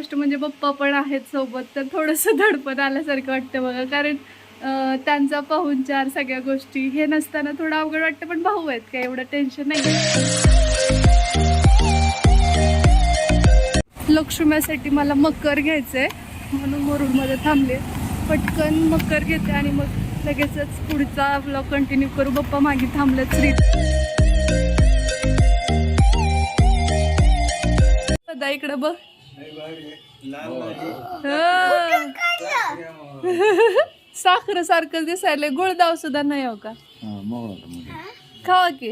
गोष्ट म्हणजे पप्पा पण आहेत सोबत, तर थोडंसं धडपण आल्यासारखं वाटतं बघा. कारण त्यांचा पाहुणचार सगळ्या गोष्टी हे नसताना थोडं अवघड वाटतं. पण भाऊ आहेत काय एवढं टेन्शन नाही. लक्ष्मीसाठी मला मकर घ्यायचंय म्हणून मुरुडमध्ये थांबले. पटकन मकर घेते आणि मग लगेचच पुढचा व्लॉग कंटिन्यू करू. पप्पा मागे थांबलेत. श्री इकडे बघ. साखर सारखं दिसायला. गुळदाव सुद्धा नाही हो का? खावा की.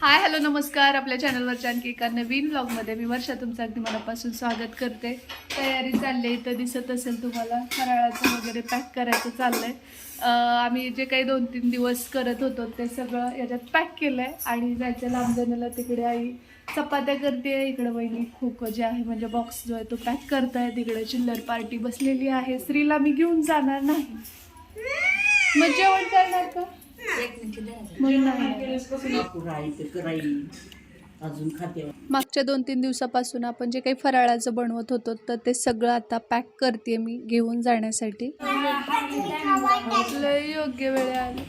हाय हॅलो नमस्कार. आपल्या चॅनलवरच्या आणखी एका नवीन व्लॉगमध्ये मी वर्षा तुमचं अगदी मनापासून स्वागत करते. तयारी चालली आहे. तर दिसत असेल तुम्हाला फराळाचं वगैरे पॅक करायचं चाललंय. आम्ही जे काही 2-3 दिवस करत होतो ते सगळं याच्यात पॅक केलं आहे आणि जायचं लांबजणीला. तिकडे आई चपात्या करते, इकडे वहिनी खोकं जे आहे म्हणजे बॉक्स जो आहे तो पॅक करताय. तिकडे चिल्लर पार्टी बसलेली आहे. श्रीला मी घेऊन जाणार नाही. मग जेवण करणार का? मागच्या 2-3 दिवसापासून आपण जे काही फराळाचं बनवत होतो तर ते सगळं आता पॅक करते मी घेऊन जाण्यासाठी. योग्य वेळ आली.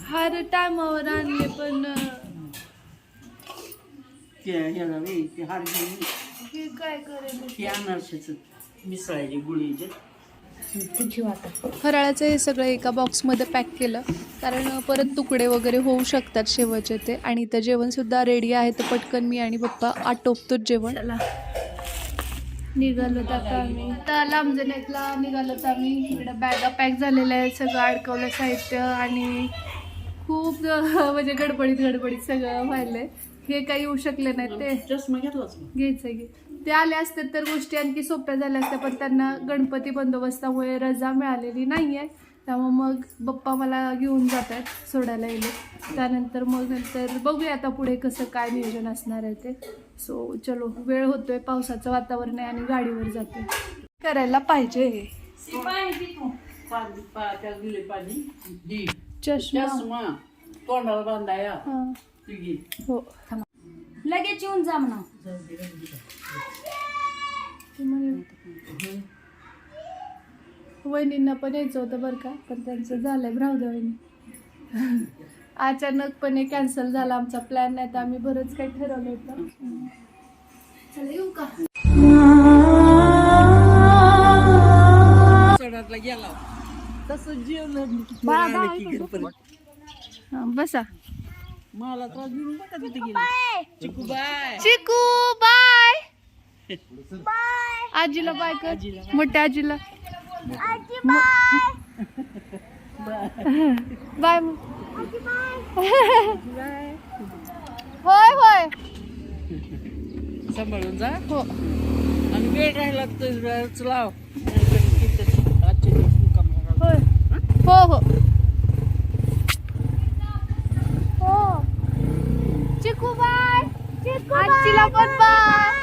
हर टायमावर आणले पण हे काय करेल मिसळायची गुळीचे. फराळाचं हे सगळं एका बॉक्समध्ये पॅक केलं कारण परत तुकडे वगैरे होऊ शकतात शेवटचे ते. आणि इथं जेवणसुद्धा रेडी आहे. तर पटकन मी आणि पप्पा आटोपतोच जेवण. निघालो आता आम्ही. तर लांबजणीतला निघालो तर आम्ही. इकडे बॅगा पॅक झालेल्या आहेत. सगळं अडकवलं साहित्य आणि खूप म्हणजे गडबडीत सगळं व्हायलंय. हे काही येऊ शकले नाहीत. ते चष्मा घेतलाच घ्यायचं घे. ते आले असते तर गोष्टी आणखी सोप्या झाल्या असत्या. पण त्यांना गणपती बंदोबस्तामुळे रजा मिळालेली नाही आहे. त्यामुळे मग पप्पा मला घेऊन जात आहेत, सोडायला येईल. त्यानंतर मग नंतर बघूया आता पुढे कसं काय नियोजन असणार आहे ते. सो चलो. वेळ होतोय, पावसाचं वातावरण आहे आणि गाडीवर जाते. करायला पाहिजे. चष्मा तोंडाला बांधाया. हो लगेच येऊन जा म्हणा. वहिनींना पण यायचं होतं बरं का, पण त्यांचं झालंय राहूद्या वहिनी. अचानकपणे कॅन्सल झाला आमचा प्लॅन. नाही तर आम्ही बरंच काही ठरवलं होतं. चला येऊ का? गेला तसं जेवण बसा. मला तर अजून बघा तिथे गेली. चिकू बाय. चिकू बाय. आजीला बाय कर. मोठ्या आजीला बाय. होय होय सांभाळून जा. हो. आणि वेळ राहिला तर लाव. होय हो हो हो. चिकू बाय. आजीला पण बाय.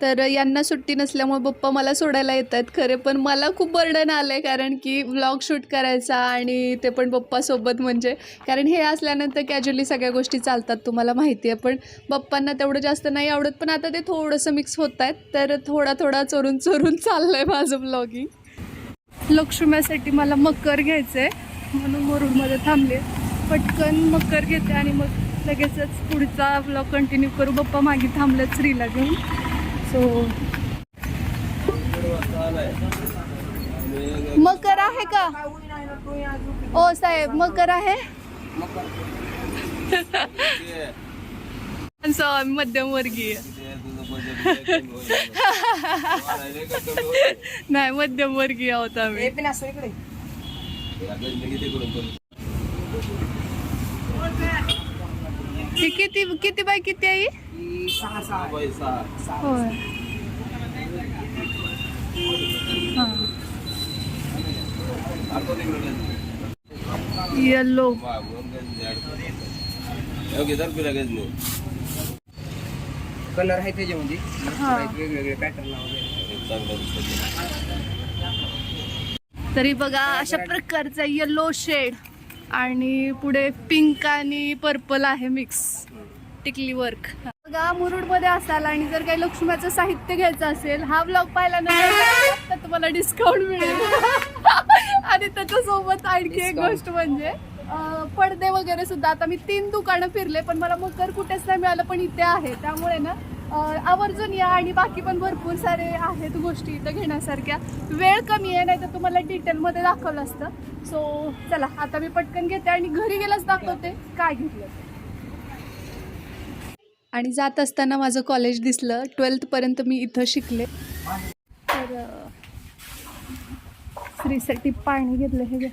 तर यांना सुट्टी नसल्यामुळे पप्पा मला सोडायला येत आहेत खरे. पण मला खूप बर्डन आलं आहे कारण की व्लॉग शूट करायचा आणि ते पण पप्पासोबत. म्हणजे कारण हे असल्यानंतर कॅज्युअली सगळ्या गोष्टी चालतात तुम्हाला माहिती आहे. पण पप्पांना तेवढं जास्त नाही आवडत. पण आता ते थोडंसं मिक्स होत आहेत. तर थोडा चोरून चाललं आहे माझं व्लॉगिंग. लक्ष्मीसाठी मला मकर घ्यायचं आहे म्हणून मुरुडमध्ये थांबले. पटकन मकर घेते आणि मग लगेचच पुढचा व्लॉग कंटिन्यू करू. पप्पा मागे थांबलेत श्रीला घेऊन. सो मकर आहे का? ओ साहेब मकर आहे. मध्यमवर्गीय नाही मध्यमवर्गीय आहोत आम्ही. किती बाय किती आहे? 6 बाय 6. होय. येलो कलर आहे त्याच्यामध्ये हा. वेगवेगळे पॅटर्न तरी बघा अशा प्रकारचा येलो शेड आणि पुढे पिंक आणि पर्पल आहे मिक्स टिकली वर्क. बघा मुरुडमध्ये असाल आणि जर काही लक्ष्मीचं साहित्य घ्यायचं असेल, हा ब्लॉग पाहिल्यानंतर तर तुम्हाला डिस्काउंट मिळेल. आणि त्याच्यासोबत आणखी एक गोष्ट म्हणजे पडदे वगैरे सुद्धा. आता मी 3 दुकानं फिरले पण मला मकर कुठेच नाही मिळालं, पण इथे आहे. त्यामुळे ना आवर्जून या. आणि बाकी पण भरपूर सारे आहेत गोष्टी इथं घेण्यासारख्या. वेळ कमी आहे, नाही तर तुम्हाला डिटेलमध्ये दाखवलं असतं. सो चला आता मी पटकन घेते आणि घरी गेल्याच दाखवते काय घेतलं. आणि जात असताना माझं कॉलेज दिसलं. 12th पर्यंत मी इथं शिकले. तर स्त्रीसाठी पाणी घेतलं हे.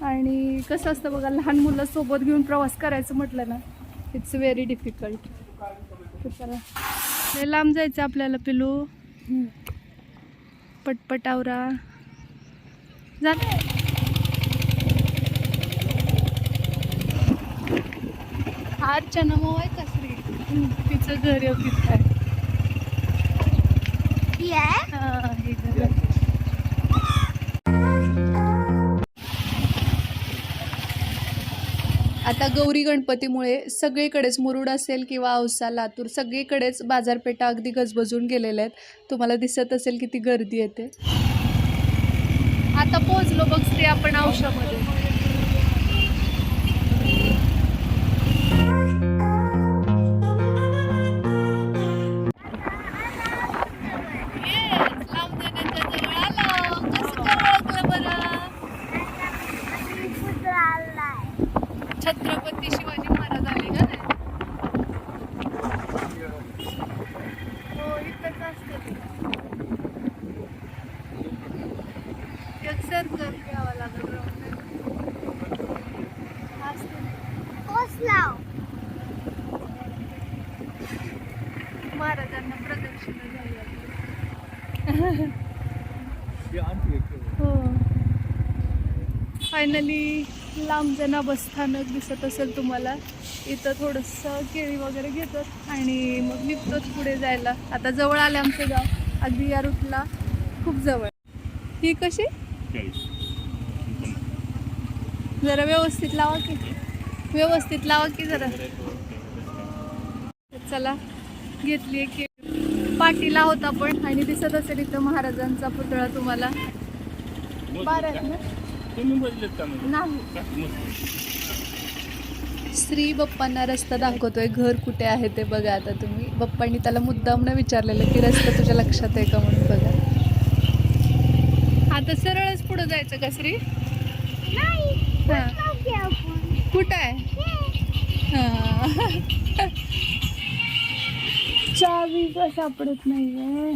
आणि कसं असतं बघा, लहान मुलं सोबत घेऊन प्रवास करायचं म्हटलं ना, इट्स व्हेरी डिफिकल्ट. चला लय लांब जायचं आपल्याला पिलू. पटपटावरा जात. हारच्या नमो आहे का श्री, तिचं घर तिथं आहे. हा, हे घर आहे. आता गौरी गणपतीमुळे सगळीकडेच मुरुड असेल किंवा औसा, लातूर सगळीकडेच बाजारपेठा अगदी गजबजून गेलेल्या आहेत. तुम्हाला दिसत असेल किती गर्दी येते. आता पोहोचलो बघ श्री आपण औषामध्ये. छत्रपती शिवाजी महाराज आले का नाही? हो इथंच असतं ते. एक सर्कल घ्यावा लागेल. महाराजांना प्रदक्षिणा झाली. हो फायनली लांबजना बसस्थानक दिसत असेल तुम्हाला. इथं थोडंसं केळी वगैरे घेतात आणि मग निघतोच पुढे जायला. आता जवळ आलं आमचं गाव, अगदी या रूटला खूप जवळ. ही कशी जरा व्यवस्थित लावा की, व्यवस्थित लावा की जरा. चला घेतली की पाटीला होता पण. आणि दिसत असेल इथं महाराजांचा पुतळा तुम्हाला. 12 आहे ना? नाही. श्री बप्पांना रस्ता दाखवतोय. घर कुठे आहे ते बघा. आता तुम्ही बप्पांनी त्याला मुद्दाम विचारलेलं की रस्ता तुझ्या लक्षात आहे का म्हणून. बघा आता सरळच पुढे जायचं का श्री? कुठं आहे? चावी का सापडत नाहीये.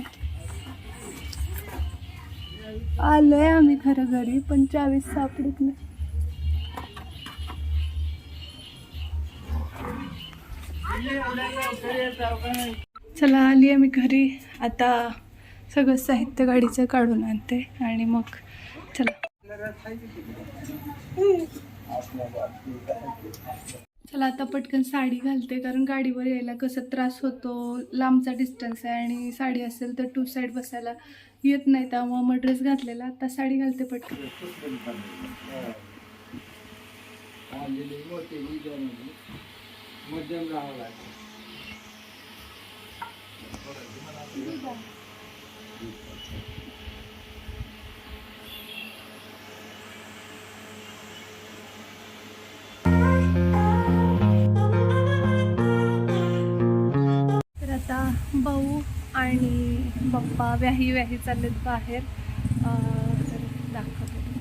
आलोय आम्ही खरं घरी पण चावी सापडत नाही. चला आली आम्ही घरी. आता सगळं साहित्य गाडीचं काढून आणते आणि मग चला. चला आता पटकन साडी घालते, कारण गाडीवर यायला कसं त्रास होतो. लांबचा डिस्टन्स आहे आणि साडी असेल तर 2 साईड बसायला येत नाही. त्यामुळे मग ड्रेस घातलेला. आता साडी घालते पटकन. तर आता भाऊ आणि बाप्पा व्याही चाललेत बाहेर. तर दाखवते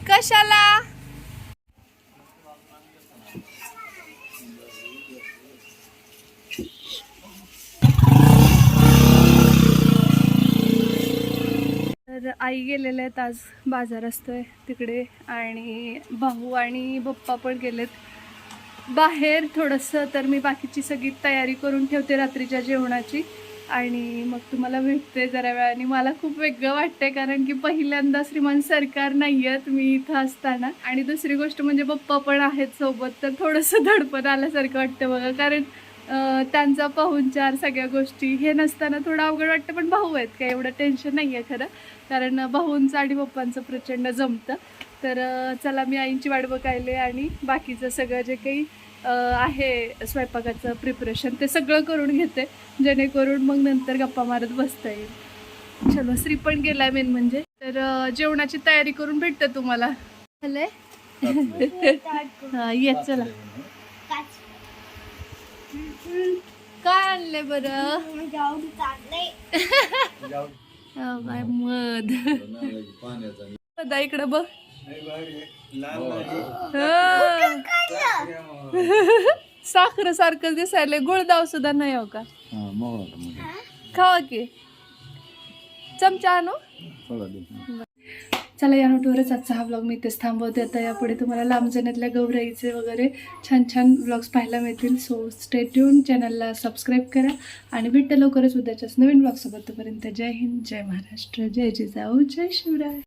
कशाला. तर आई गेलेले आहेत, आज बाजार असतोय तिकडे. आणि भाऊ आणि बप्पा पण गेलेत बाहेर थोडंसं. तर मी बाकीची सगळी तयारी करून ठेवते रात्रीच्या जेवणाची आणि मग तुम्हाला भेटते जरा वेळाने. मला खूप वेगळं वाटतंय कारण की पहिल्यांदा श्रीमान सरकार नाही आहेत मी इथं असताना. आणि दुसरी गोष्ट म्हणजे पप्पा पण आहेत सोबत, तर थोडंसं धडपण आल्यासारखं वाटतं बघा. कारण त्यांचा पाहुणचार सगळ्या गोष्टी हे नसताना थोडं अवघड वाटतं, पण भाऊ आहेत काय एवढं टेन्शन नाही आहे खरं, कारण भाऊंचं आणि पप्पांचं प्रचंड जमतं. तर चला मी आईंची वाट बघायले आणि बाकीचं सगळं जे काही आहे स्वयंपाकाचं प्रिपरेशन ते सगळं करून घेते, जेणेकरून मग नंतर गप्पा मारत बसता येईल. चलो श्री पण गेलाय मेन म्हणजे, तर जेवणाची तयारी करून भेटतं तुम्हाला. झालंय हां ये चला. काय आणलंय बरं? काय मध मध इकडं बघ. साखर सारखं दिसायला, गुळदाव सुद्धा नाही हो का? खावा की चमचा आणू. चला या नोटवरच आजचा हा व्लॉग मी इथेच थांबवते. आता यापुढे तुम्हाला लांबजण्यातल्या गौराईचे वगैरे छान छान व्लॉग्स पाहायला मिळतील. सो स्टे ट्यून, चॅनलला सबस्क्राईब करा आणि भेटते लवकरच उद्याच्याच नवीन व्लॉगसोबत. तोपर्यंत जय हिंद, जय महाराष्ट्र, जय जिजाऊ, जय शिवराय.